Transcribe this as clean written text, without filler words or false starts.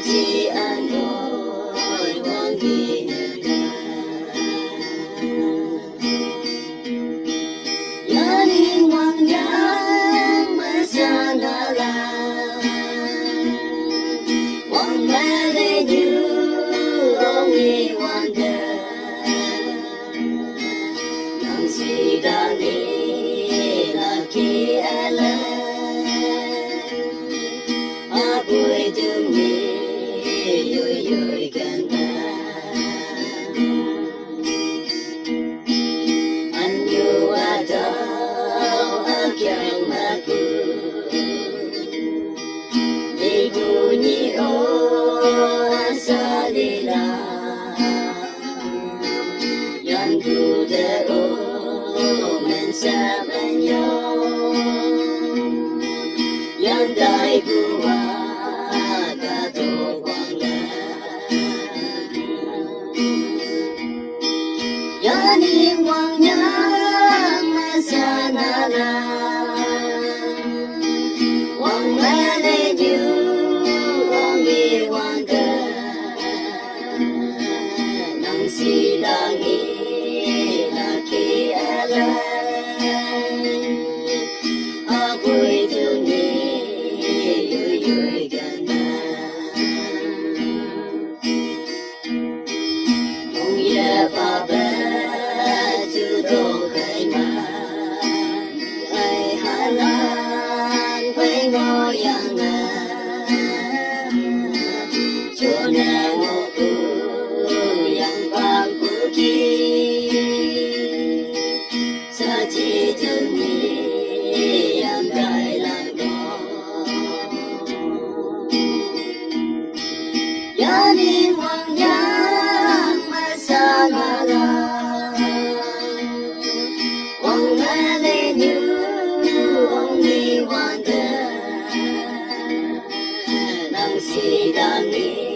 Chỉ an ngồi hoang kỳ yanin wang yang masanala wang mele you only wonder nang sidani laki ala apoy dumi yoy ganda anyo adaw akyang magu igunyi o asalila yan kuda o mensamanyo yan dai buwa yanin wang yang masanala wang mele you only wonder nang silangi laki alay ako'y dumi yoy ganda mong yapaba yanin wang yang masanala wang mele you only wonder nang sidangi